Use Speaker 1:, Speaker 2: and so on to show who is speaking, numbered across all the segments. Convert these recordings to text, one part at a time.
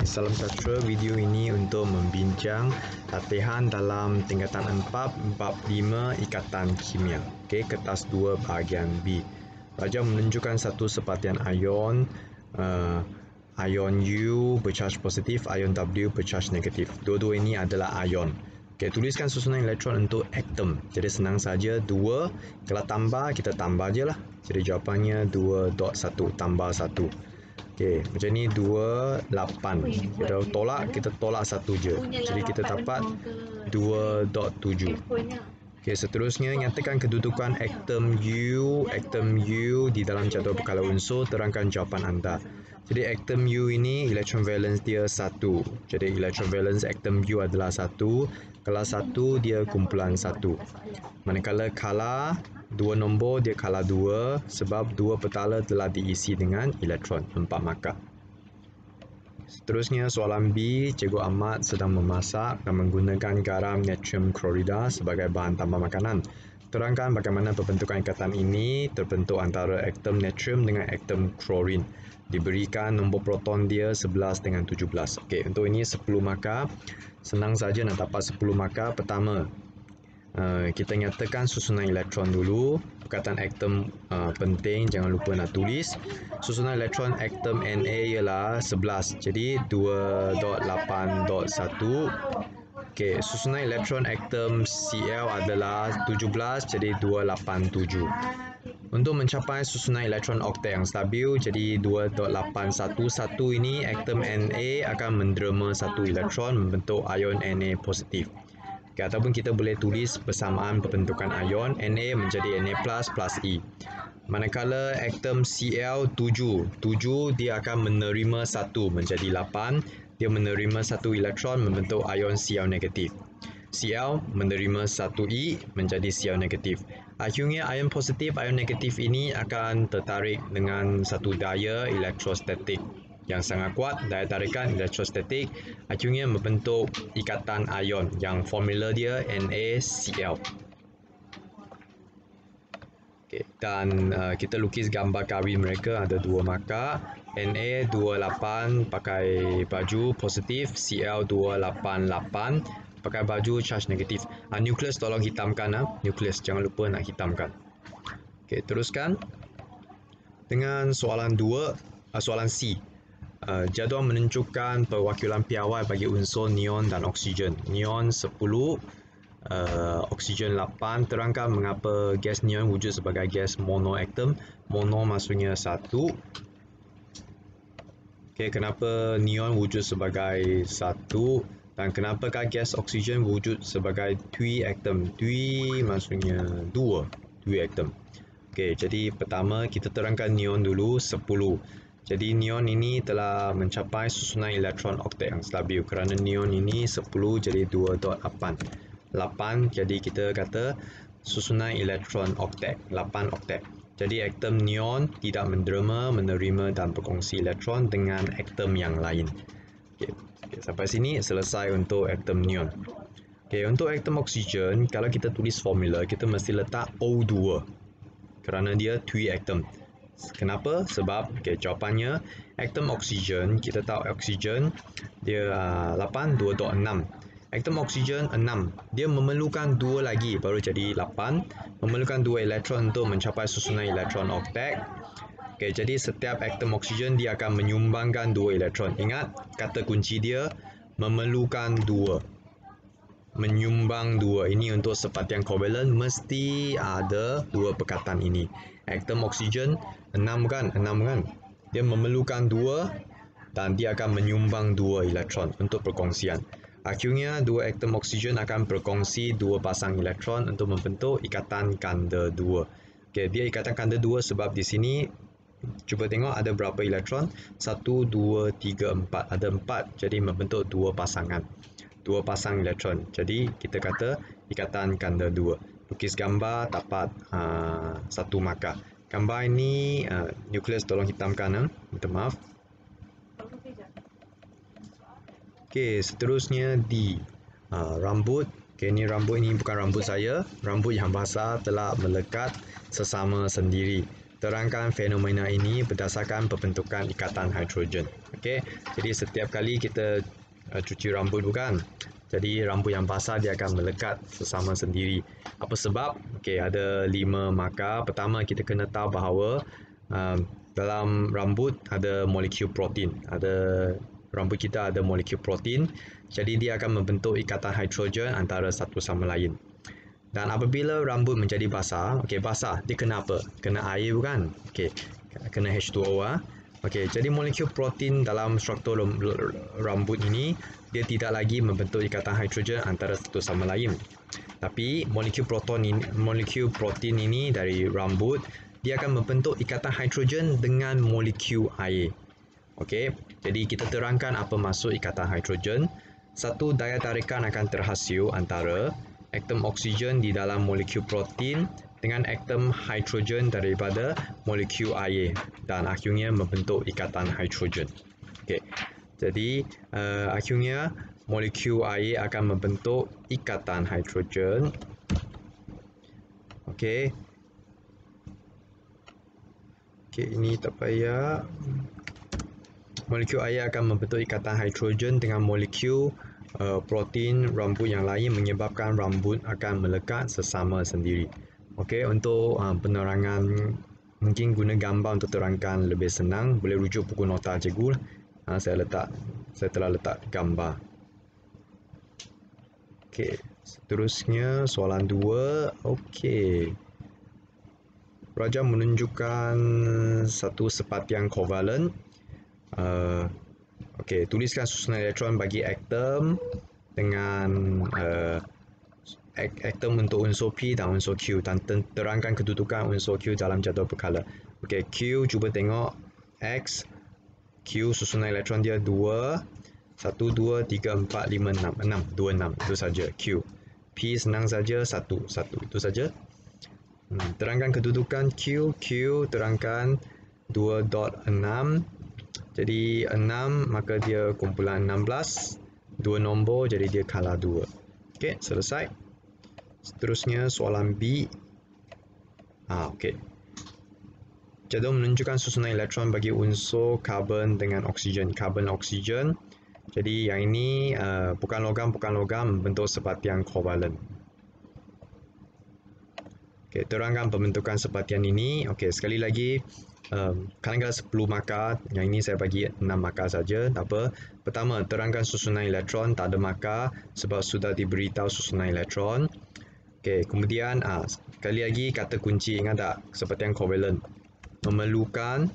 Speaker 1: Salam sejahtera. Video ini untuk membincang latihan dalam tingkatan 4 bab 5 ikatan kimia. Okey, kertas 2 bahagian B. Pelajar menunjukkan satu separtian ion ion U bercaj positif, ion W bercaj negatif. Dua-dua ini adalah ion. Okey, tuliskan susunan elektron untuk atom. Jadi senang saja 2, kalau tambah kita tambah je lah. Jadi jawapannya 2.1 tambah 1. Okey, macam ni 28. Kita tolak 1 je. Jadi kita dapat 2.7. Okey, seterusnya nyatakan kedudukan atom U di dalam jadual berkala unsur. Terangkan jawapan anda. Jadi atom U ini electron valence dia 1. Jadi electron valence atom U adalah 1. Kalau 1 dia kumpulan 1. Manakala kala 2 nombor dia kala 2 sebab 2 petala telah diisi dengan elektron 4 markah. Seterusnya soalan B, Cikgu Ahmad sedang memasak dan menggunakan garam natrium klorida sebagai bahan tambah makanan. Terangkan bagaimana pembentukan ikatan ini terbentuk antara atom natrium dengan atom klorin. Diberikan nombor proton dia 11 dengan 17. Okey, untuk ini 10 markah. Senang saja nak dapat 10 markah. Pertama, kita nyatakan susunan elektron dulu. Perkataan atom penting, jangan lupa nak tulis. Susunan elektron atom Na ialah 11. Jadi 2.8.1. Okey, susunan elektron atom Cl adalah 17. Jadi 287. Untuk mencapai susunan elektron oktet yang stabil, jadi 2.811 ini atom Na akan menderma satu elektron membentuk ion Na positif. Okay, ataupun kita boleh tulis persamaan pembentukan ion Na menjadi Na plus E. Manakala atom Cl 7 dia akan menerima 1 menjadi 8. Dia menerima 1 elektron membentuk ion Cl negatif. Cl menerima 1 E menjadi Cl negatif. Akhirnya ion positif, ion negatif ini akan tertarik dengan satu daya elektrostatik yang sangat kuat, daya tarikan elektrostatik. Akhirnya membentuk ikatan ion yang formula dia NaCl. Okay, dan kita lukis gambar kahwin mereka, ada 2 markah. Na 28 pakai baju positif, Cl 288 pakai baju charge negatif. Nukleus tolong hitamkan. Nukleus jangan lupa nak hitamkan. Okey, teruskan dengan soalan 2, soalan C. Jadual menunjukkan perwakilan piawai bagi unsur neon dan oksigen. Neon 10, oksigen 8. Terangkan mengapa gas neon wujud sebagai gas monoatom. Mono maksudnya 1. Okey, kenapa neon wujud sebagai 1 dan kenapakah gas oksigen wujud sebagai twi-atom? Twi maksudnya 2 atom. Okey, jadi pertama kita terangkan neon dulu 10. Jadi neon ini telah mencapai susunan elektron oktet yang stabil kerana neon ini 10 jadi 2.8. 8 jadi kita kata susunan elektron oktet 8 oktet. Jadi atom neon tidak menderma, menerima dan berkongsi elektron dengan atom yang lain. Okey, sampai sini selesai untuk atom neon. Okey, untuk atom oksigen, kalau kita tulis formula, kita mesti letak O2 kerana dia twi-atom. Kenapa? Sebab jawapannya atom oksigen, kita tahu oksigen dia 8, 2.6. Atom oksigen 6. Dia memerlukan 2 lagi baru jadi 8. Memerlukan 2 elektron untuk mencapai susunan elektron oktet. Okey, jadi setiap atom oksigen dia akan menyumbangkan 2 elektron. Ingat kata kunci dia memerlukan 2. Menyumbang 2. Ini untuk separtian kovalen mesti ada 2 perkataan ini. Atom oksigen 6 kan? Dia memerlukan 2 dan dia akan menyumbang 2 elektron untuk perkongsian. Akhirnya 2 atom oksigen akan berkongsi 2 pasang elektron untuk membentuk ikatan ganda 2. Okey, dia ikatan ganda 2 sebab di sini cuba tengok ada berapa elektron? 1, 2, 3, 4. Ada 4 jadi membentuk 2 pasangan. 2 pasang elektron. Jadi kita kata ikatan ganda 2. Lukis gambar dapat 1 markah. Gambar ini nukleus tolong hitamkan. Minta maaf. Okey, seterusnya D. Rambut. Okey, ini rambut, ini bukan rambut saya. Rambut yang basah telah melekat sesama sendiri. terangkan fenomena ini berdasarkan pembentukan ikatan hidrogen. Okey, jadi setiap kali kita cuci rambut bukan? Jadi rambut yang basah dia akan melekat sesama sendiri. Apa sebab? Okey, ada 5 markah. Pertama, kita kena tahu bahawa dalam rambut ada molekul protein. Rambut kita ada molekul protein. Jadi dia akan membentuk ikatan hidrogen antara satu sama lain. Dan apabila rambut menjadi basah, okey basah, dia kena apa? Kena air bukan? Okey, kena H2O ah. Okey, jadi molekul protein dalam struktur rambut ini dia tidak lagi membentuk ikatan hidrogen antara satu sama lain. Tapi molekul protein ini dari rambut dia akan membentuk ikatan hidrogen dengan molekul air. Okey, jadi kita terangkan apa maksud ikatan hidrogen. Satu, daya tarikan akan terhasil antara atom oksigen di dalam molekul protein dengan atom hidrogen daripada molekul air dan akhirnya membentuk ikatan hidrogen. Okey. Jadi akhirnya molekul air akan membentuk ikatan hidrogen. Okey. Okey, ini tak payah. Molekul air akan membentuk ikatan hidrogen dengan molekul protein rambut yang lain menyebabkan rambut akan melekat sesama sendiri. Okey, untuk penerangan mungkin guna gambar untuk terangkan lebih senang, boleh rujuk buku nota cikgu. Saya telah letak gambar. Okey, seterusnya soalan 2. Okey. Raja menunjukkan satu sepatian kovalen. Okey, tuliskan susunan elektron bagi atom dengan atom untuk unsur P dan unsur Q dan terangkan kedudukan unsur Q dalam jadual berkala. Okey, Q cuba tengok X. Q susunan elektron dia 2, 1, 2, 3, 4, 5, 6, 6, 2, 6. Itu saja Q. P senang saja 1, 1. Itu saja. Terangkan kedudukan Q. Q terangkan 2.6. Jadi 6 maka dia kumpulan 16. 2 nombor jadi dia kalah 2. Okey, selesai. Seterusnya soalan B. Okey. Jadual menunjukkan susunan elektron bagi unsur karbon dengan oksigen. Karbon oksigen. Jadi yang ini bukan logam membentuk sepatian kovalen. Okey, terangkan pembentukan sepatian ini. Okey, sekali lagi kadang-kadang 10 markah, yang ini saya bagi 6 markah saja, tak apa. Pertama, terangkan susunan elektron, tak ada markah sebab sudah diberitahu susunan elektron. Okey, kemudian sekali lagi kata kunci, ingat tak? Sepatian kovalen. Memerlukan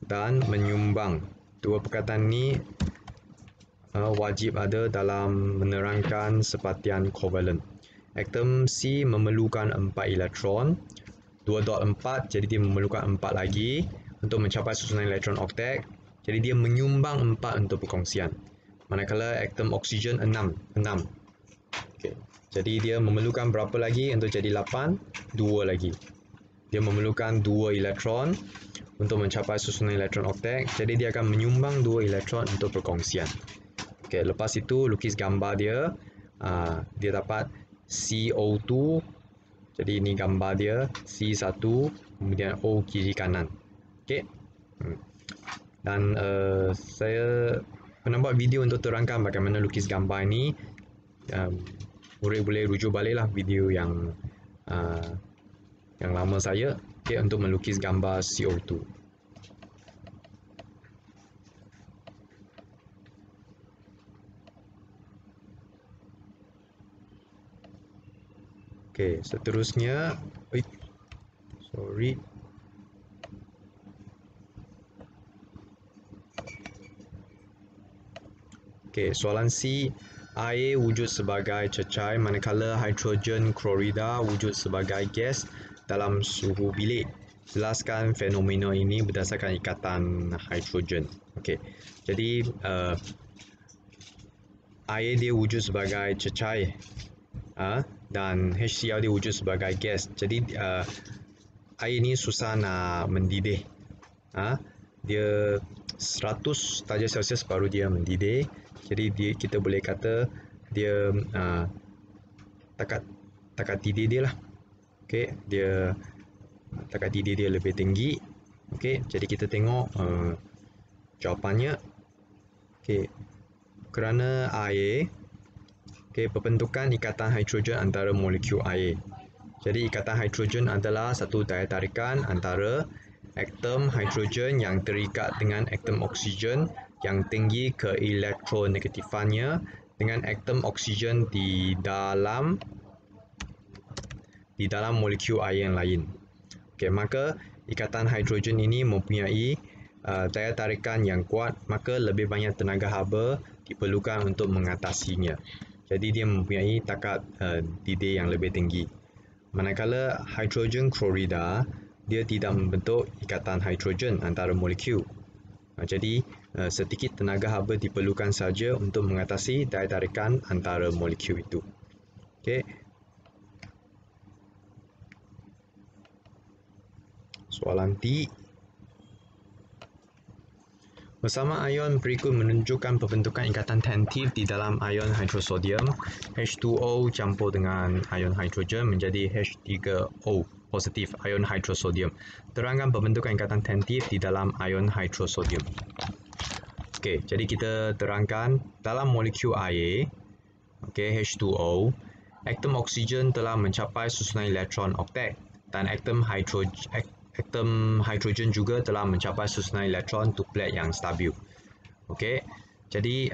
Speaker 1: dan menyumbang. Dua perkataan ini wajib ada dalam menerangkan sepatian kovalen. Atom C memerlukan 4 elektron. 2.4 jadi dia memerlukan 4 lagi untuk mencapai susunan elektron oktet. Jadi dia menyumbang 4 untuk perkongsian. Manakala atom oksigen 6. Okay. Jadi dia memerlukan berapa lagi untuk jadi 8? 2 lagi. Dia memerlukan 2 elektron untuk mencapai susunan elektron oktet. Jadi dia akan menyumbang 2 elektron untuk perkongsian. Okay, lepas itu lukis gambar dia. Dia dapat CO2. Jadi ini gambar dia, C1, kemudian O kiri kanan. Okay. Dan saya pernah buat video untuk terangkan bagaimana lukis gambar ini. Murid boleh rujuk baliklah video yang lama saya, okay, untuk melukis gambar CO2. Okey, seterusnya, sorry. Okey, soalan C, air wujud sebagai cecair manakala hidrogen klorida wujud sebagai gas dalam suhu bilik. Jelaskan fenomena ini berdasarkan ikatan hidrogen. Okey. Jadi air dia wujud sebagai cecair. Dan HCl dia wujud sebagai gas. Jadi air ni susah nak mendidih. Dia 100 darjah Celsius baru dia mendidih. Jadi kita boleh kata dia takat didih dia lah. Okey, dia takat didih dia lebih tinggi. Okey, jadi kita tengok jawapannya. Okey, kerana air, okey, pembentukan ikatan hidrogen antara molekul air. Jadi ikatan hidrogen adalah satu daya tarikan antara atom hidrogen yang terikat dengan atom oksigen yang tinggi keelektronegatifannya dengan atom oksigen di dalam molekul air yang lain. Okey, maka ikatan hidrogen ini mempunyai daya tarikan yang kuat, maka lebih banyak tenaga haba diperlukan untuk mengatasinya. Jadi dia mempunyai takat didih yang lebih tinggi. Manakala hidrogen klorida, dia tidak membentuk ikatan hidrogen antara molekul. Jadi sedikit tenaga haba diperlukan saja untuk mengatasi daya tarikan antara molekul itu. Okey. Soalan D. Bersama ion berikut menunjukkan pembentukan ikatan tentatif di dalam ion hidrosodium. H2O campur dengan ion hidrogen menjadi H3O positif ion hidrosodium. Terangkan pembentukan ikatan tentatif di dalam ion hidrosodium. Okey, jadi kita terangkan dalam molekul air, okey, H2O, atom oksigen telah mencapai susunan elektron oktet dan atom hidrogen juga telah mencapai susunan elektron tuplet yang stabil. Okey. Jadi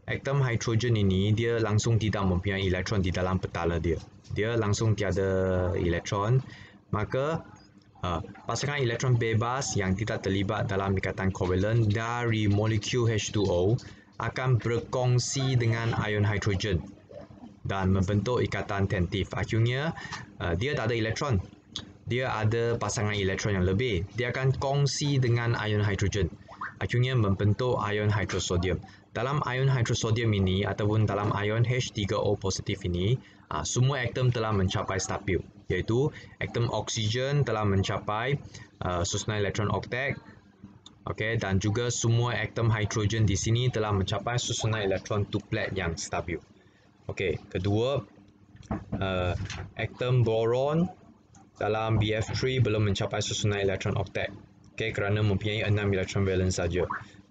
Speaker 1: atom hidrogen ini dia langsung tidak mempunyai elektron di dalam petala dia. Dia langsung tiada elektron. Maka pasangan elektron bebas yang tidak terlibat dalam ikatan kovalen dari molekul H2O akan berkongsi dengan ion hidrogen dan membentuk ikatan tentatif. Akhirnya dia tak ada elektron. Dia ada pasangan elektron yang lebih. Dia akan kongsi dengan ion hidrogen. Akhirnya membentuk ion hidrosodium. Dalam ion hidrosodium ini ataupun dalam ion H3O positif ini, semua atom telah mencapai stabil. Iaitu atom oksigen telah mencapai susunan elektron oktet. Okey, dan juga semua atom hidrogen di sini telah mencapai susunan elektron tuplet yang stabil. Okey, kedua, atom boron dalam BF3 belum mencapai susunan elektron oktet. Okey, kerana mempunyai 6 elektron valen saja.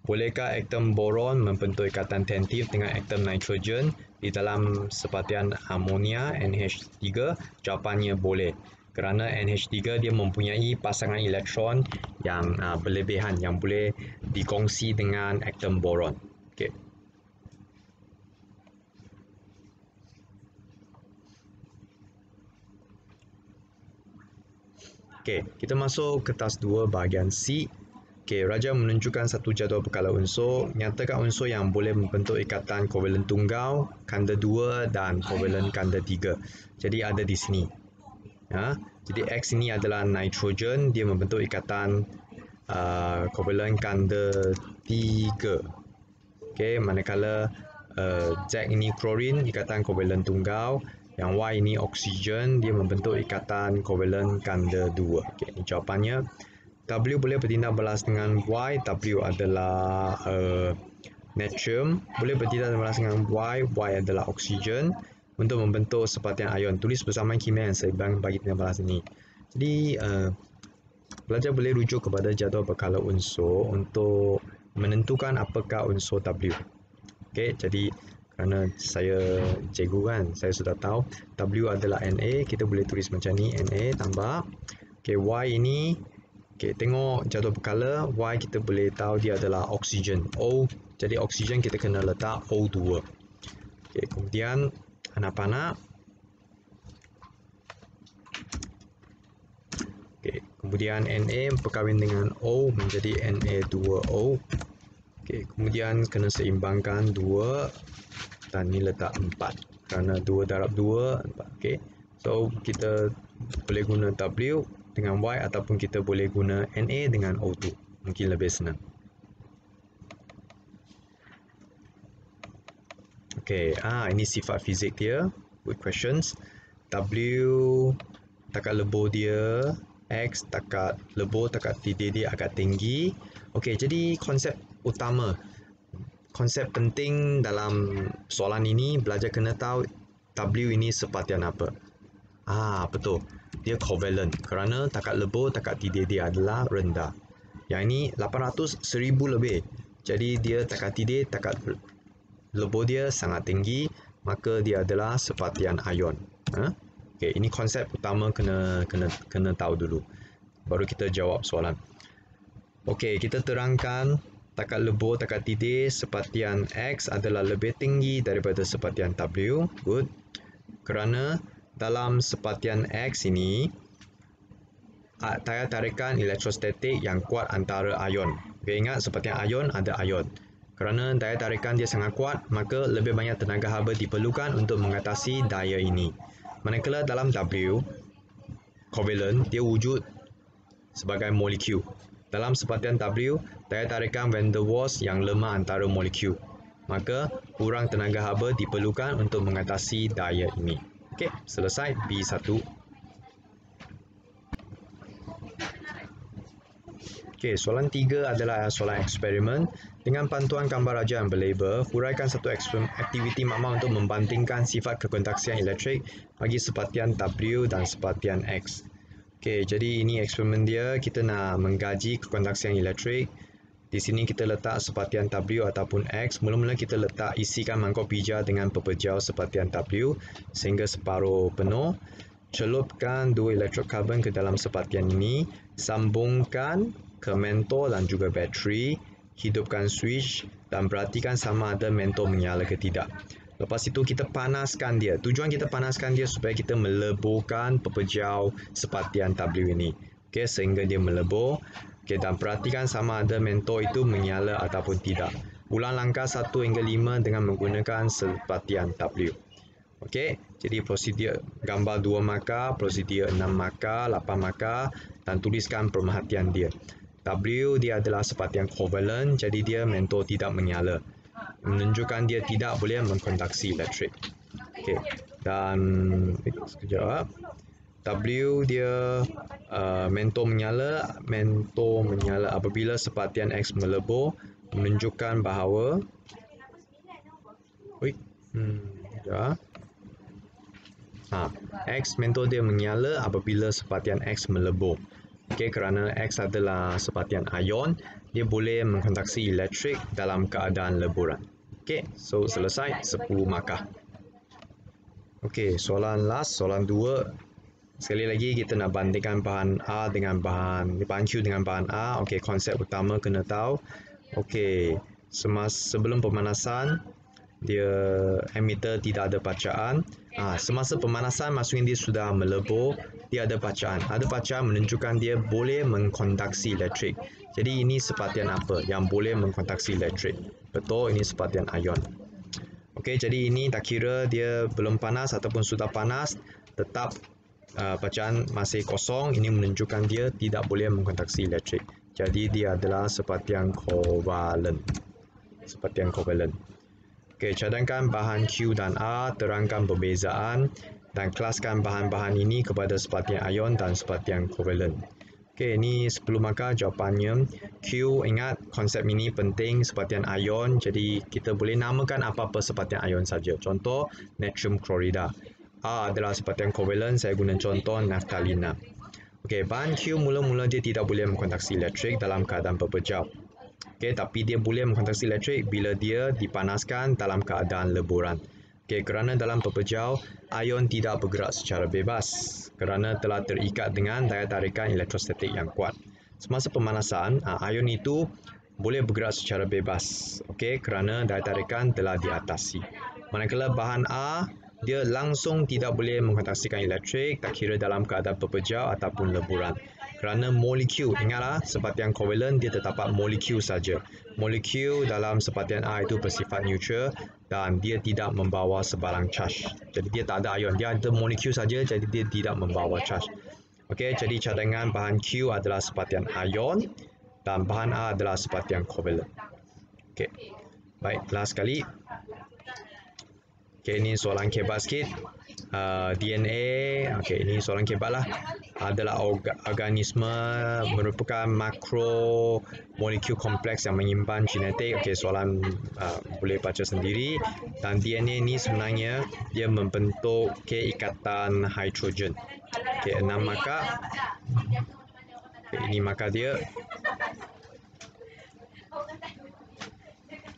Speaker 1: Bolehkah atom boron membentuk ikatan tentatif dengan atom nitrogen di dalam separtian amonia NH3? Jawapannya boleh. Kerana NH3 dia mempunyai pasangan elektron yang berlebihan yang boleh dikongsi dengan atom boron. Okey. Okey, kita masuk ke task 2 bahagian C. Okey, Raja menunjukkan satu jadual berkala unsur. Nyatakan unsur yang boleh membentuk ikatan kovalen tunggal, kanda 2 dan kovalen kanda 3. Jadi ada di sini. Ya, jadi X ini adalah nitrogen, dia membentuk ikatan kovalen kanda 3. Okey, manakala Z ini klorin, ikatan kovalen tunggal. Yang Y ini oksigen, dia membentuk ikatan kovalen kanda 2. Okay, ini jawapannya. W boleh bertindak balas dengan Y. W adalah natrium. Boleh bertindak balas dengan Y. Y adalah oksigen. Untuk membentuk separtian ion. Tulis bersama kimia yang seimbang bagi tindak balas ini. Jadi, pelajar boleh rujuk kepada jadual berkala unsur untuk menentukan apakah unsur W. Okay, jadi kerana saya cikgu kan, saya sudah tahu W adalah Na, kita boleh tulis macam ni, Na tambah okay, Y ini, okay, tengok jadual berkala, Y kita boleh tahu dia adalah oksigen, O, jadi oksigen kita kena letak O2. Okay, kemudian anak-anak, okay, kemudian Na berkahwin dengan O menjadi Na2O. Okay, kemudian kena seimbangkan 2 dan ni letak 4 kerana 2 darab 2 4. Okay. So kita boleh guna W dengan Y ataupun kita boleh guna Na dengan O2, mungkin lebih senang. Okay, ini sifat fizik dia. Good questions. W takat lebur dia, X takat lebur, takat didih dia agak tinggi. Okay, jadi konsep utama, konsep penting dalam soalan ini, belajar kena tahu W ini separtian apa. Betul. dia covalent kerana takat lebur, takat tidih dia adalah rendah. Yang ini 800, 1000 lebih. Jadi dia takat tidih, takat lebur dia sangat tinggi, maka dia adalah sepatian ion. Okey, ini konsep utama kena tahu dulu. Baru kita jawab soalan. Okey, kita terangkan takat lebur, takat tidih sepatian X adalah lebih tinggi daripada sepatian W. Good. Kerana dalam sepatian X ini tarikan elektrostatik yang kuat antara ion. Okay, ingat sepatian ion ada ion. Kerana daya tarikan dia sangat kuat, maka lebih banyak tenaga haba diperlukan untuk mengatasi daya ini. Manakala dalam W, covalent, dia wujud sebagai molekul. Dalam sepatian W, daya tarikan van der Waals yang lemah antara molekul. Maka, kurang tenaga haba diperlukan untuk mengatasi daya ini. Okey, selesai B1. Okey, soalan 3 adalah soalan eksperimen. Dengan bantuan gambar raja yang berlabel, huraikan satu aktiviti makmal untuk membandingkan sifat kekondaksian elektrik bagi sepatian W dan sepatian X. Okey, jadi ini eksperimen dia. Kita nak mengkaji kekondaksian elektrik. Di sini kita letak sepatian W ataupun X. Mula-mula kita isikan mangkuk pija dengan pepejal sepatian W sehingga separuh penuh. Celupkan 2 elektrod karbon ke dalam sepatian ini. Sambungkan ke mentor dan juga bateri. Hidupkan switch dan perhatikan sama ada mentor menyala ke tidak. Lepas itu kita panaskan dia. Tujuan kita panaskan dia supaya kita meleburkan pepejal sepatian W ini. Okey, sehingga dia melebur. Okey, dan perhatikan sama ada mentor itu menyala ataupun tidak. Ulang langkah 1 hingga 5 dengan menggunakan sepatian W. Okey, jadi prosedur gambar 2 markah, prosedur 6 markah, 8 markah dan tuliskan pemerhatian dia. W dia adalah sepatian covalent, jadi dia mentor tidak menyala. Menunjukkan dia tidak boleh mengkondaksi elektrik. Okey, dan sekejap. W dia mentor menyala apabila sepatian X melebur, menunjukkan bahawa X mentor dia menyala apabila sepatian X melebur. Okey, kerana X adalah sepatian ion, dia boleh mengkondaksi elektrik dalam keadaan leburan. Okey, so selesai 10 markah. Okey, soalan last, soalan 2. Sekali lagi kita nak bandingkan bahan A dengan bahan Q dengan bahan A. Okey, konsep utama kena tahu. Okey, sebelum pemanasan dia emitter tidak ada bacaan. Semasa pemanasan maksudnya dia sudah melebur, dia ada bacaan. Ada bacaan menunjukkan dia boleh mengkondaksi elektrik. Jadi ini sepatian apa yang boleh mengkondaksi elektrik? Betul, ini sepatian ion. Okey, jadi ini tak kira dia belum panas ataupun sudah panas, tetap bacaan masih kosong. Ini menunjukkan dia tidak boleh mengkondaksi elektrik. Jadi dia adalah sepatian covalent. Sepatian covalent. Okey, cadangkan bahan Q dan A, terangkan perbezaan dan kelaskan bahan-bahan ini kepada sepatian ion dan sepatian covalent. Okey, ini 10 markah jawapannya. Q, ingat konsep ini penting, sepatian ion. Jadi kita boleh namakan apa-apa sepatian ion saja. Contoh, natrium chlorida. A adalah sepatian covalent, saya guna contoh naftalina. Okey, bahan Q mula-mula dia tidak boleh mengkondaksi elektrik dalam keadaan pepejal. Okey, tapi dia boleh mengkondaksi elektrik bila dia dipanaskan dalam keadaan leburan. Okey, kerana dalam pepejal, ion tidak bergerak secara bebas kerana telah terikat dengan daya tarikan elektrostatik yang kuat. Semasa pemanasan, ion itu boleh bergerak secara bebas. Okey, kerana daya tarikan telah diatasi. Manakala bahan A, dia langsung tidak boleh mengkondaksikan elektrik, tak kira dalam keadaan pepejal ataupun leburan. Kerana molekul, ingatlah sepatian covalent dia terdapat molekul saja. Molekul dalam sepatian A itu bersifat neutral dan dia tidak membawa sebarang charge. Jadi dia tak ada ion, dia ada molekul saja, jadi dia tidak membawa charge. Okey, jadi cadangan bahan Q adalah sepatian ion dan bahan A adalah sepatian covalent. Okey. Baik, last sekali. Okay, ini soalan kebat sikit. DNA, okay, ini soalan kebat lah. Adalah organisme merupakan makro molekul kompleks yang menyimpan genetik. Okay, soalan boleh baca sendiri. Dan DNA ini sebenarnya dia membentuk ikatan hidrogen. Okay, 6 markah. Okay, ini markah dia.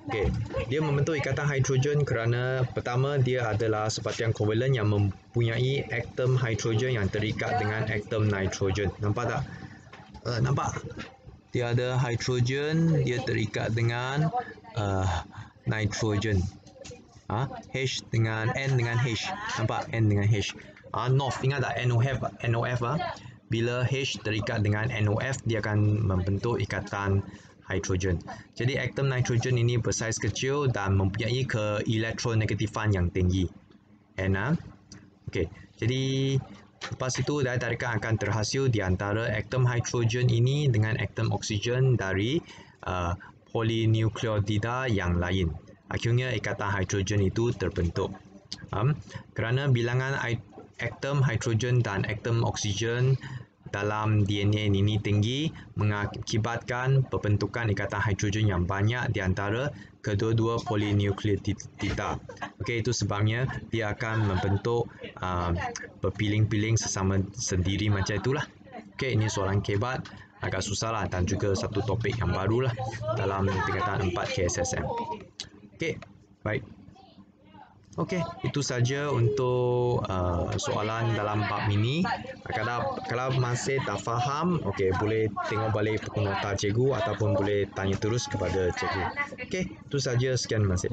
Speaker 1: Okay. Dia membentuk ikatan hidrogen kerana pertama dia adalah sepatian kovalen yang mempunyai atom hidrogen yang terikat dengan atom nitrogen. Nampak tak? Nampak? Dia ada hidrogen, dia terikat dengan nitrogen. H dengan N dengan H. Nampak? N dengan H. NOF, ingat tak? NOF. Bila H terikat dengan NOF, dia akan membentuk ikatan hidrogen. Jadi atom nitrogen ini bersaiz kecil dan mempunyai keelektronegatifan yang tinggi. Okey. Jadi lepas itu daya tarikan akan terhasil di antara atom hidrogen ini dengan atom oksigen dari polinukleotida yang lain. Akhirnya ikatan hidrogen itu terbentuk. Kerana bilangan atom hidrogen dan atom oksigen dalam DNA ini tinggi mengakibatkan pembentukan ikatan hidrogen yang banyak di antara kedua-dua polinukleotida. Okey, itu sebabnya dia akan membentuk berpiling-piling sesama sendiri macam itulah. Okey, ini soalan kebat, agak susah lah dan juga satu topik yang baru lah dalam tingkatan 4 KSSM. Okey, baik. Okey, itu saja untuk soalan dalam bab ini. Kalau masih tak faham, okey, boleh tengok balik buku nota cikgu ataupun boleh tanya terus kepada cikgu. Okey, itu saja. Sekian, terima kasih.